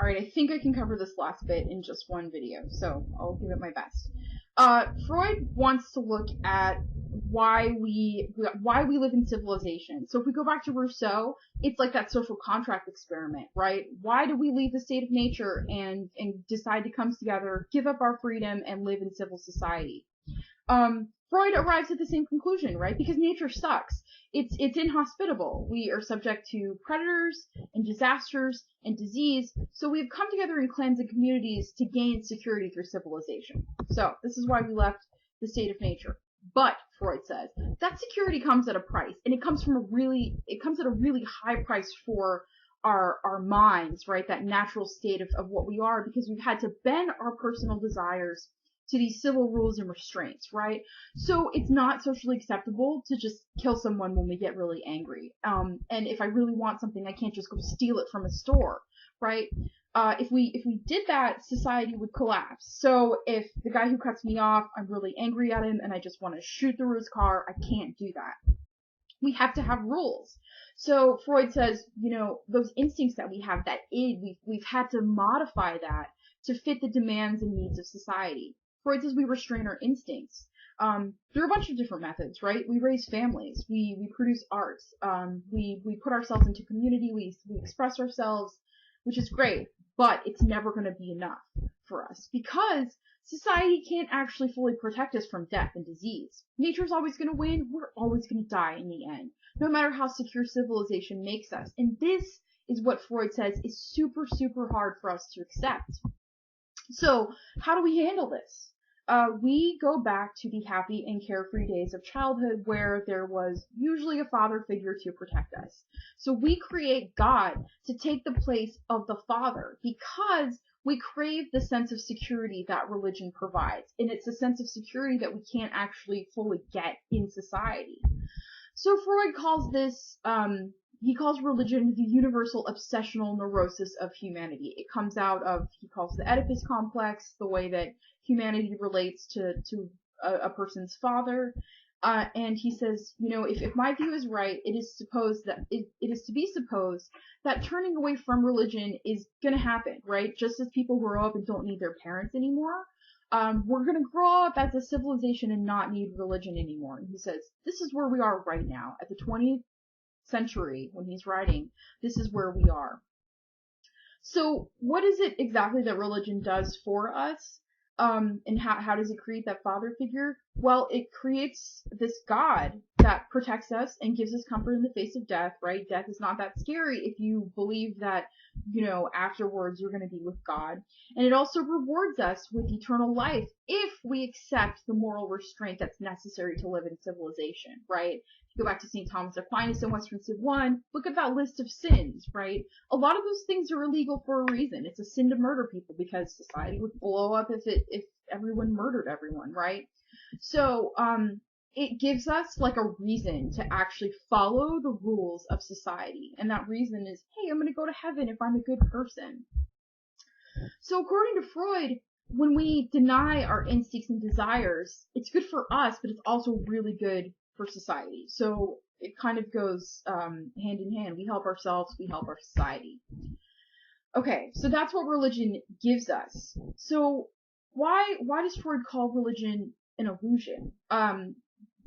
Alright, I think I can cover this last bit in just one video, so I'll give it my best. Freud wants to look at why we live in civilization. So if we go back to Rousseau, it's like that social contract experiment, right? Why do we leave the state of nature and decide to come together, give up our freedom, and live in civil society? Freud arrives at the same conclusion, right? Because nature sucks. It's inhospitable. We are subject to predators and disasters and disease, so we've come together in clans and communities to gain security through civilization. So this is why we left the state of nature. But, Freud says, that security comes at a price, and it comes at a really high price for our minds, right? That natural state of what we are, because we've had to bend our personal desires to these civil rules and restraints, right? So it's not socially acceptable to just kill someone when we get really angry. And if I really want something, I can't just go steal it from a store, right? If we did that, society would collapse. So if the guy who cuts me off, I'm really angry at him and I just want to shoot through his car, I can't do that. We have to have rules. So Freud says, those instincts that we have, that id, we've had to modify that to fit the demands and needs of society. Freud says we restrain our instincts through a bunch of different methods, right? We raise families, we produce art, we put ourselves into community, we express ourselves, which is great, but it's never going to be enough for us because society can't actually fully protect us from death and disease. Nature's always going to win, we're always going to die in the end, no matter how secure civilization makes us. And this is what Freud says is super, super hard for us to accept. So how do we handle this? We go back to the happy and carefree days of childhood where there was usually a father figure to protect us. So we create God to take the place of the father because we crave the sense of security that religion provides. And it's a sense of security that we can't actually fully get in society. So Freud calls this, he calls religion the universal obsessional neurosis of humanity. It comes out of, he calls the Oedipus complex, the way that humanity relates to a person's father. And he says, if my view is right, it is to be supposed that turning away from religion is going to happen, right? Just as people grow up and don't need their parents anymore, we're going to grow up as a civilization and not need religion anymore. And he says, this is where we are right now at the 20th century when he's writing, this is where we are. So what is it exactly that religion does for us? And how does it create that father figure? Well, it creates this God that protects us and gives us comfort in the face of death, right? Death is not that scary if you believe that, afterwards you're going to be with God. And it also rewards us with eternal life if we accept the moral restraint that's necessary to live in civilization, right? If you go back to St. Thomas Aquinas in Western Civ 1, look at that list of sins, right? A lot of those things are illegal for a reason. It's a sin to murder people because society would blow up if everyone murdered everyone, right? So, it gives us like a reason to actually follow the rules of society. And that reason is, hey, I'm going to go to heaven if I'm a good person. So according to Freud, when we deny our instincts and desires, it's good for us, but it's also really good for society. So it kind of goes hand in hand. We help ourselves, we help our society. Okay, so that's what religion gives us. So why does Freud call religion an illusion?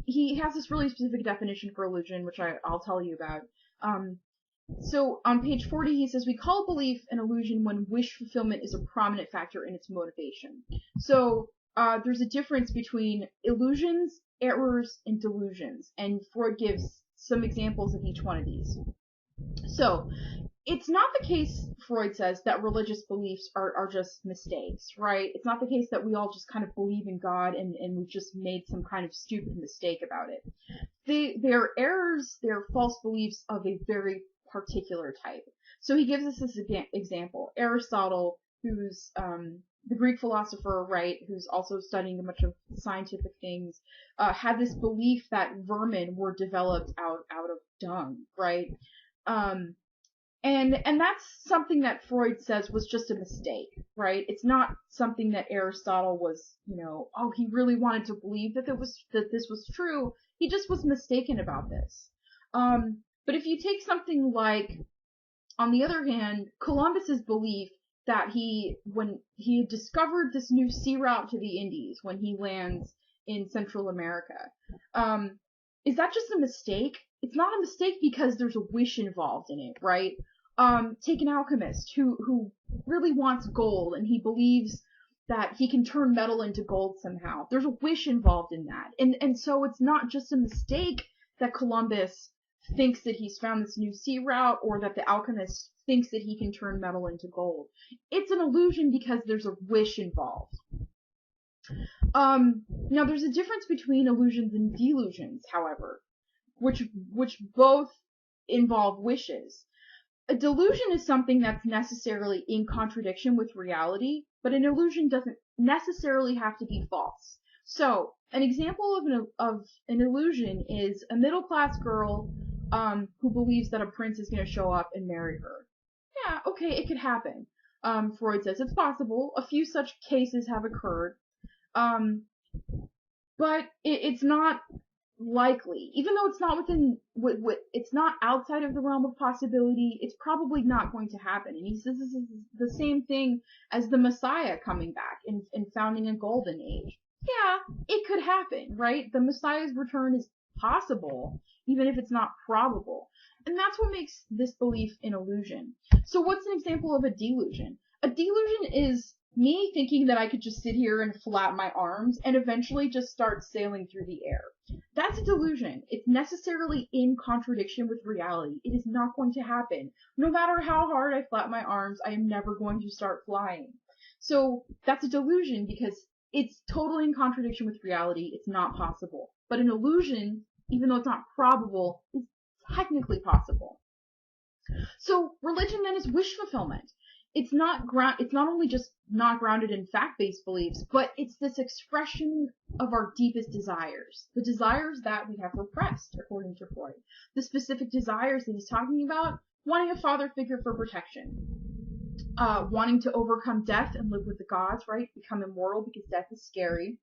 He has this really specific definition for illusion, which I'll tell you about. So on page 40, he says, we call belief an illusion when wish fulfillment is a prominent factor in its motivation. So there's a difference between illusions, errors, and delusions. And Freud gives some examples of each one of these. So it's not the case, Freud says, that religious beliefs are just mistakes, right? It's not the case that we all just kind of believe in God and we've just made some kind of stupid mistake about it. They're errors, they're false beliefs of a very particular type. So he gives us this example. Aristotle, who's the Greek philosopher, right, who's also studying a bunch of scientific things, had this belief that vermin were developed out of dung, right? And that's something that Freud says was just a mistake, right? It's not something that Aristotle was, he really wanted to believe that this was true. He just was mistaken about this. But if you take something like, on the other hand, Columbus's belief that when he had discovered this new sea route to the Indies, when he lands in Central America, is that just a mistake? It's not a mistake because there's a wish involved in it, right? Take an alchemist who really wants gold, and he believes that he can turn metal into gold somehow. There's a wish involved in that. And so it's not just a mistake that Columbus thinks that he's found this new sea route, or that the alchemist thinks that he can turn metal into gold. It's an illusion because there's a wish involved. Now there's a difference between illusions and delusions, however, which both involve wishes. A delusion is something that's necessarily in contradiction with reality, but an illusion doesn't necessarily have to be false. So, an example of an illusion is a middle-class girl who believes that a prince is going to show up and marry her. Yeah, okay, it could happen. Freud says it's possible. A few such cases have occurred. But it's not likely. Even though it's not it's not outside of the realm of possibility, it's probably not going to happen. And he says this is the same thing as the Messiah coming back and founding a golden age. Yeah, it could happen, right? The Messiah's return is possible, even if it's not probable. And that's what makes this belief an illusion. So what's an example of a delusion? A delusion is me thinking that I could just sit here and flap my arms and eventually just start sailing through the air. That's a delusion. It's necessarily in contradiction with reality. It is not going to happen. No matter how hard I flap my arms, I am never going to start flying. So that's a delusion because it's totally in contradiction with reality. It's not possible. But an illusion, even though it's not probable, is technically possible. So religion then is wish fulfillment. It's not only just not grounded in fact-based beliefs, but it's this expression of our deepest desires. The desires that we have repressed, according to Freud. The specific desires that he's talking about: wanting a father figure for protection, wanting to overcome death and live with the gods, right? Become immortal because death is scary.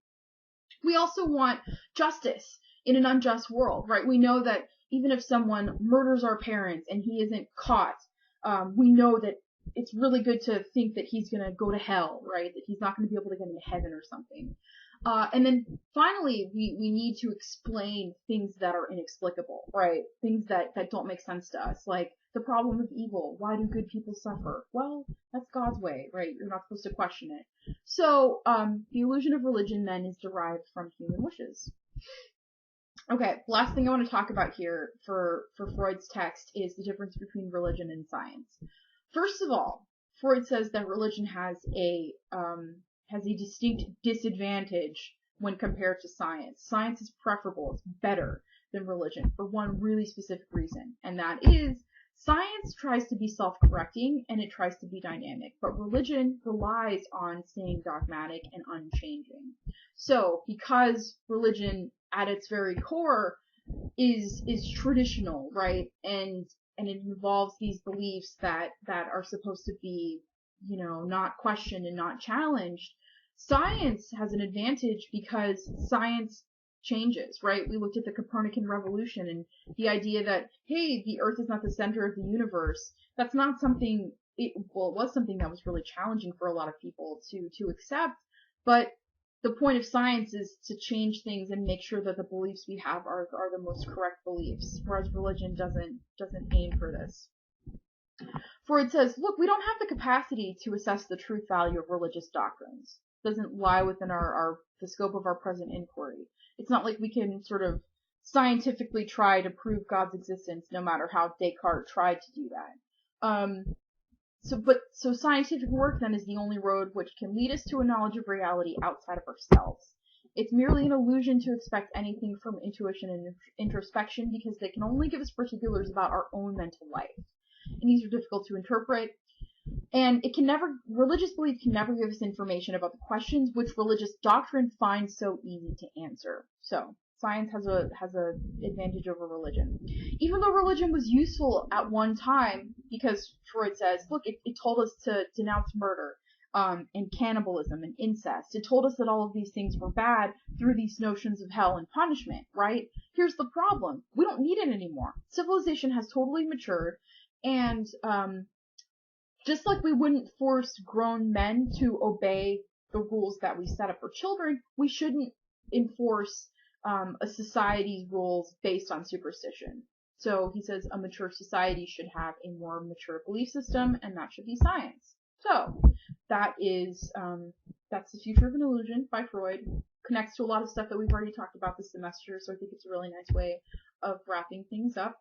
We also want justice in an unjust world, right? We know that even if someone murders our parents and he isn't caught, we know that it's really good to think that he's going to go to hell, right? That he's not going to be able to get into heaven or something. And then finally, we need to explain things that are inexplicable, right? Things that don't make sense to us, like the problem of evil. Why do good people suffer? Well, that's God's way, right? You're not supposed to question it. So, the illusion of religion then is derived from human wishes. Okay, last thing I want to talk about here for Freud's text is the difference between religion and science. First of all, Freud says that religion has a distinct disadvantage when compared to science. Science is preferable, it's better than religion for one really specific reason, and that is science tries to be self-correcting and it tries to be dynamic, but religion relies on staying dogmatic and unchanging. So, because religion at its very core is traditional, right, and it involves these beliefs that are supposed to be, not questioned and not challenged. Science has an advantage because science changes, right? We looked at the Copernican revolution and the idea that, hey, the Earth is not the center of the universe. That's not something, it was something that was really challenging for a lot of people to accept, but the point of science is to change things and make sure that the beliefs we have are the most correct beliefs, whereas religion doesn't aim for this. Freud says, look, we don't have the capacity to assess the truth value of religious doctrines. It doesn't lie within the scope of our present inquiry. It's not like we can sort of scientifically try to prove God's existence, no matter how Descartes tried to do that. So scientific work then is the only road which can lead us to a knowledge of reality outside of ourselves. It's merely an illusion to expect anything from intuition and introspection because they can only give us particulars about our own mental life. And these are difficult to interpret. And religious belief can never give us information about the questions which religious doctrine finds so easy to answer. So, science has a advantage over religion. Even though religion was useful at one time, because Freud says, look, it told us to denounce murder, and cannibalism and incest. It told us that all of these things were bad through these notions of hell and punishment, right? Here's the problem. We don't need it anymore. Civilization has totally matured, and Just like we wouldn't force grown men to obey the rules that we set up for children, we shouldn't enforce a society's rules based on superstition. So he says a mature society should have a more mature belief system, and that should be science. So that is that's The Future of an Illusion by Freud. Connects to a lot of stuff that we've already talked about this semester, so I think it's a really nice way of wrapping things up.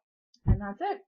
And that's it.